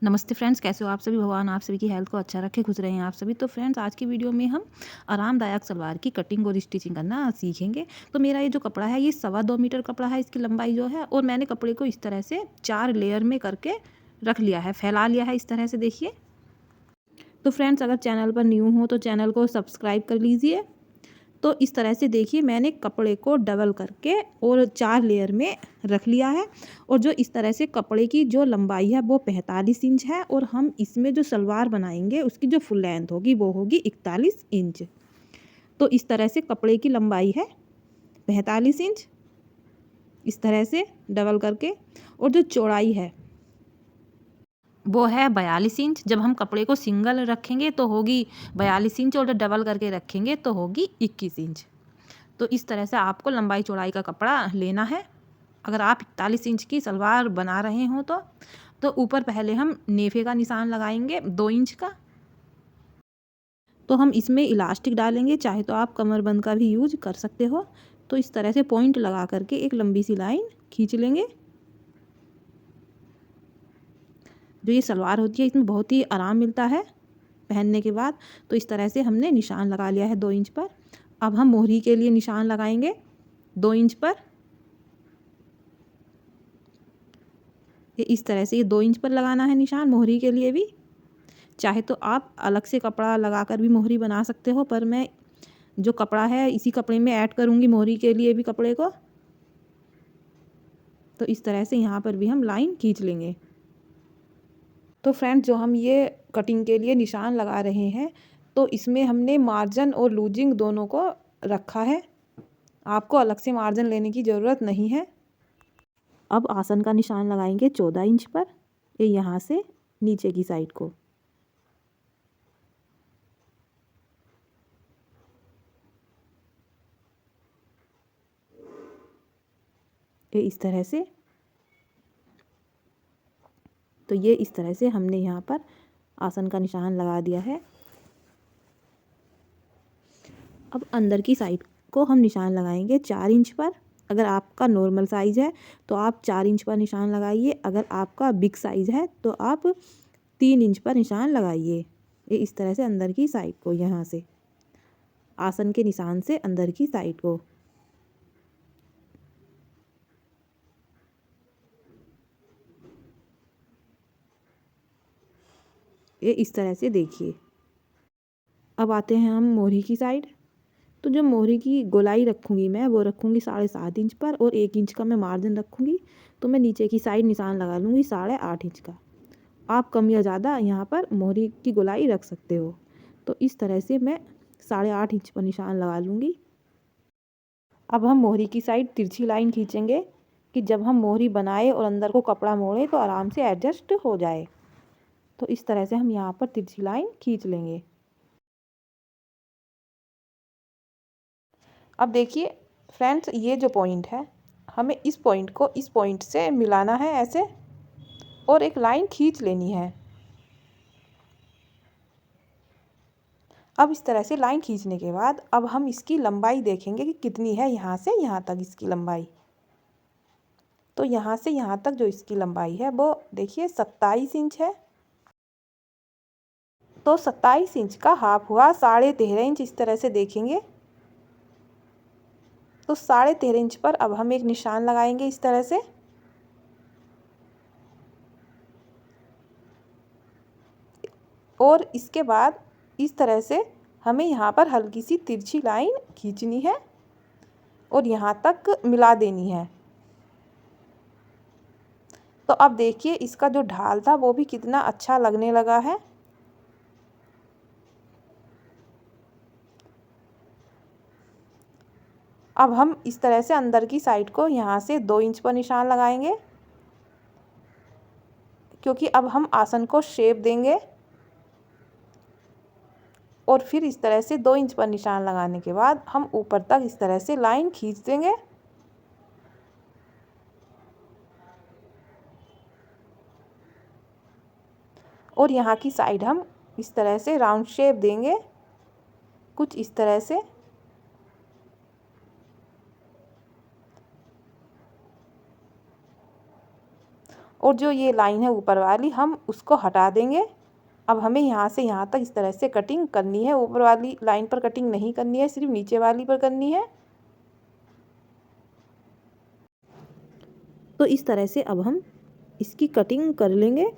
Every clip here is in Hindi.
नमस्ते फ्रेंड्स, कैसे हो आप सभी। भगवान आप सभी की हेल्थ को अच्छा रखे, खुश रहें आप सभी। तो फ्रेंड्स, आज की वीडियो में हम आरामदायक सलवार की कटिंग और स्टिचिंग करना सीखेंगे। तो मेरा ये जो कपड़ा है, ये 2.25 मीटर कपड़ा है, इसकी लंबाई जो है। और मैंने कपड़े को इस तरह से 4 लेयर में करके रख लिया है, फैला लिया है इस तरह से, देखिए। तो फ्रेंड्स, अगर चैनल पर न्यू हो तो चैनल को सब्सक्राइब कर लीजिए। तो इस तरह से देखिए, मैंने कपड़े को डबल करके और 4 लेयर में रख लिया है। और जो इस तरह से कपड़े की जो लंबाई है वो 45 इंच है। और हम इसमें जो सलवार बनाएंगे उसकी जो फुल लेंथ होगी वो होगी 41 इंच। तो इस तरह से कपड़े की लंबाई है 45 इंच, इस तरह से डबल करके। और जो चौड़ाई है वो है 42 इंच। जब हम कपड़े को सिंगल रखेंगे तो होगी 42 इंच, और जब डबल करके रखेंगे तो होगी 21 इंच। तो इस तरह से आपको लंबाई चौड़ाई का कपड़ा लेना है। अगर आप 41 इंच की सलवार बना रहे हो तो ऊपर पहले हम नेफे का निशान लगाएंगे 2 इंच का। तो हम इसमें इलास्टिक डालेंगे, चाहे तो आप कमरबंद का भी यूज कर सकते हो। तो इस तरह से पॉइंट लगा करके एक लंबी सी लाइन खींच लेंगे। जो ये सलवार होती है इसमें बहुत ही आराम मिलता है पहनने के बाद। तो इस तरह से हमने निशान लगा लिया है 2 इंच पर। अब हम मोहरी के लिए निशान लगाएंगे 2 इंच पर। ये इस तरह से, ये 2 इंच पर लगाना है निशान मोहरी के लिए भी। चाहे तो आप अलग से कपड़ा लगाकर भी मोहरी बना सकते हो, पर मैं जो कपड़ा है इसी कपड़े में ऐड करूँगी मोहरी के लिए भी कपड़े को। तो इस तरह से यहाँ पर भी हम लाइन खींच लेंगे। तो फ्रेंड्स, जो हम ये कटिंग के लिए निशान लगा रहे हैं तो इसमें हमने मार्जिन और लूजिंग दोनों को रखा है। आपको अलग से मार्जिन लेने की ज़रूरत नहीं है। अब आसन का निशान लगाएंगे 14 इंच पर, ये यहाँ से नीचे की साइड को। ये इस तरह से। तो ये इस तरह से हमने यहाँ पर आसन का निशान लगा दिया है। अब अंदर की साइड को हम निशान लगाएंगे 4 इंच पर। अगर आपका नॉर्मल साइज़ है तो आप 4 इंच पर निशान लगाइए। अगर आपका बिग साइज़ है तो आप 3 इंच पर निशान लगाइए। ये इस तरह से अंदर की साइड को, यहाँ से आसन के निशान से अंदर की साइड को। ये इस तरह से देखिए। अब आते हैं हम मोहरी की साइड। तो जो मोहरी की गोलाई रखूँगी मैं वो रखूँगी 7.5 इंच पर, और 1 इंच का मैं मार्जिन रखूँगी। तो मैं नीचे की साइड निशान लगा लूँगी 8.5 इंच का। आप कम या ज़्यादा यहाँ पर मोहरी की गोलाई रख सकते हो। तो इस तरह से मैं 8.5 इंच पर निशान लगा लूँगी। अब हम मोहरी की साइड तिरछी लाइन खींचेंगे कि जब हम मोहरी बनाए और अंदर को कपड़ा मोड़े तो आराम से एडजस्ट हो जाए। तो इस तरह से हम यहाँ पर तिरछी लाइन खींच लेंगे। अब देखिए फ्रेंड्स, ये जो पॉइंट है हमें इस पॉइंट को इस पॉइंट से मिलाना है ऐसे, और एक लाइन खींच लेनी है। अब इस तरह से लाइन खींचने के बाद अब हम इसकी लंबाई देखेंगे कि कितनी है यहाँ से यहाँ तक इसकी लंबाई। तो यहाँ से यहाँ तक जो इसकी लंबाई है वो देखिए 27 इंच है। तो 27 इंच का हाफ हुआ 13.5 इंच, इस तरह से देखेंगे। तो 13.5 इंच पर अब हम एक निशान लगाएंगे इस तरह से। और इसके बाद इस तरह से हमें यहाँ पर हल्की सी तिरछी लाइन खींचनी है और यहाँ तक मिला देनी है। तो अब देखिए इसका जो ढाल था वो भी कितना अच्छा लगने लगा है। अब हम इस तरह से अंदर की साइड को यहाँ से 2 इंच पर निशान लगाएंगे, क्योंकि अब हम आसन को शेप देंगे। और फिर इस तरह से 2 इंच पर निशान लगाने के बाद हम ऊपर तक इस तरह से लाइन खींच देंगे। और यहाँ की साइड हम इस तरह से राउंड शेप देंगे, कुछ इस तरह से। और जो ये लाइन है ऊपर वाली हम उसको हटा देंगे। अब हमें यहाँ से यहाँ तक इस तरह से कटिंग करनी है। ऊपर वाली लाइन पर कटिंग नहीं करनी है, सिर्फ नीचे वाली पर करनी है। तो इस तरह से अब हम इसकी कटिंग कर लेंगे।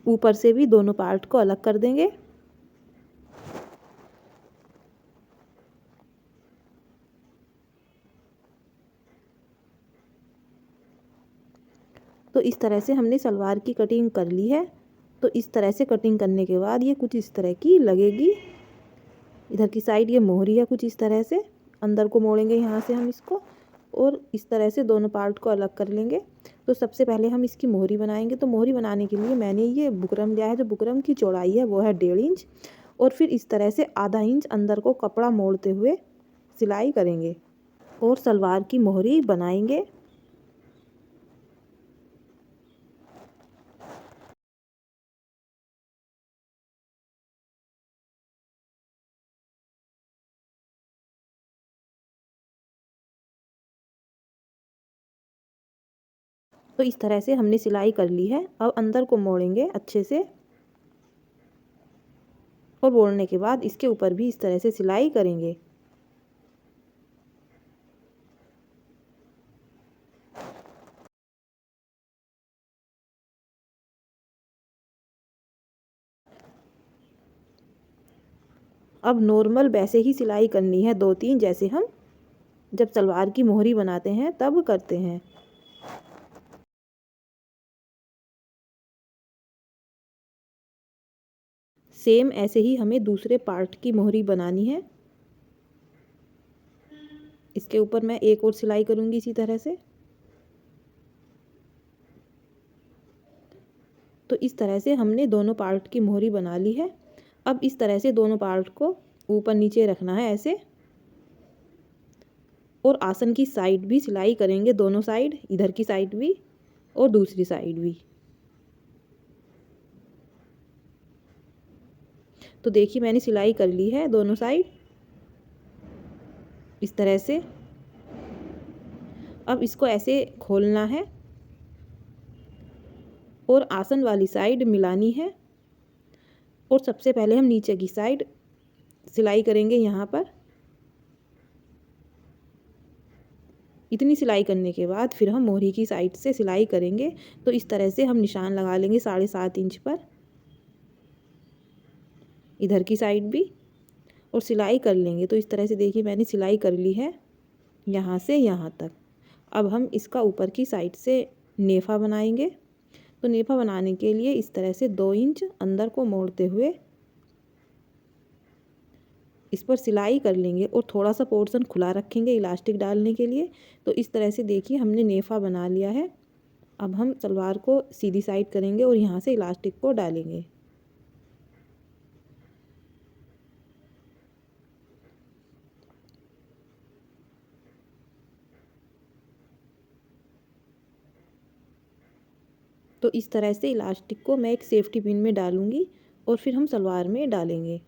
ऊपर से भी दोनों पार्ट को अलग कर देंगे। तो इस तरह से हमने सलवार की कटिंग कर ली है। तो इस तरह से कटिंग करने के बाद ये कुछ इस तरह की लगेगी। इधर की साइड ये मोहरी है कुछ इस तरह से, अंदर को मोड़ेंगे यहाँ से हम इसको, और इस तरह से दोनों पार्ट को अलग कर लेंगे। तो सबसे पहले हम इसकी मोहरी बनाएंगे। तो मोहरी बनाने के लिए मैंने ये बुकरम लिया है। जो बुकरम की चौड़ाई है वो है 1.5 इंच, और फिर इस तरह से आधा इंच अंदर को कपड़ा मोड़ते हुए सिलाई करेंगे और सलवार की मोहरी बनाएंगे। तो इस तरह से हमने सिलाई कर ली है। अब अंदर को मोड़ेंगे अच्छे से, और मोड़ने के बाद इसके ऊपर भी इस तरह से सिलाई करेंगे। अब नॉर्मल वैसे ही सिलाई करनी है 2-3, जैसे हम जब सलवार की मोहरी बनाते हैं तब करते हैं। सेम ऐसे ही हमें दूसरे पार्ट की मोहरी बनानी है। इसके ऊपर मैं एक और सिलाई करूँगी इसी तरह से। तो इस तरह से हमने दोनों पार्ट की मोहरी बना ली है। अब इस तरह से दोनों पार्ट को ऊपर नीचे रखना है ऐसे, और आसन की साइड भी सिलाई करेंगे, दोनों साइड, इधर की साइड भी और दूसरी साइड भी। तो देखिए मैंने सिलाई कर ली है दोनों साइड इस तरह से। अब इसको ऐसे खोलना है और आसन वाली साइड मिलानी है, और सबसे पहले हम नीचे की साइड सिलाई करेंगे यहाँ पर। इतनी सिलाई करने के बाद फिर हम मोहरी की साइड से सिलाई करेंगे। तो इस तरह से हम निशान लगा लेंगे 7.5 इंच पर, इधर की साइड भी, और सिलाई कर लेंगे। तो इस तरह से देखिए मैंने सिलाई कर ली है यहाँ से यहाँ तक। अब हम इसका ऊपर की साइड से नेफा बनाएंगे। तो नेफा बनाने के लिए इस तरह से 2 इंच अंदर को मोड़ते हुए इस पर सिलाई कर लेंगे, और थोड़ा सा पोर्शन खुला रखेंगे इलास्टिक डालने के लिए। तो इस तरह से देखिए हमने नेफा बना लिया है। अब हम सलवार को सीधी साइड करेंगे और यहाँ से इलास्टिक को डालेंगे। तो इस तरह से इलास्टिक को मैं एक सेफ्टी पिन में डालूँगी, और फिर हम सलवार में डालेंगे।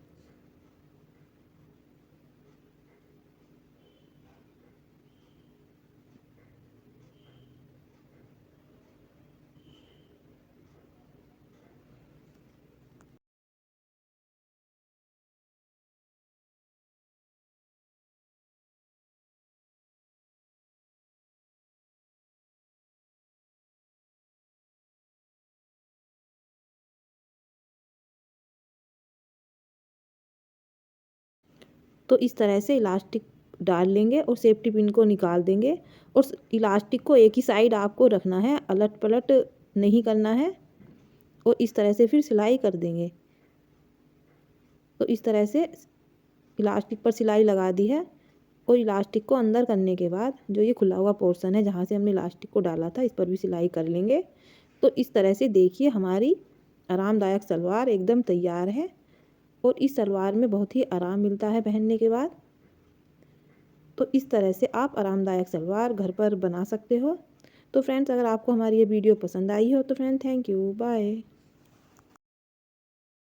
तो इस तरह से इलास्टिक डाल लेंगे और सेफ्टी पिन को निकाल देंगे, और इलास्टिक को एक ही साइड आपको रखना है, अलट पलट नहीं करना है, और इस तरह से फिर सिलाई कर देंगे। तो इस तरह से इलास्टिक पर सिलाई लगा दी है, और इलास्टिक को अंदर करने के बाद जो ये खुला हुआ पोर्शन है जहाँ से हमने इलास्टिक को डाला था, इस पर भी सिलाई कर लेंगे। तो इस तरह से देखिए हमारी आरामदायक सलवार एकदम तैयार है, और इस सलवार में बहुत ही आराम मिलता है पहनने के बाद। तो इस तरह से आप आरामदायक सलवार घर पर बना सकते हो। तो फ्रेंड्स अगर आपको हमारी ये वीडियो पसंद आई हो तो फ्रेंड थैंक यू, बाय।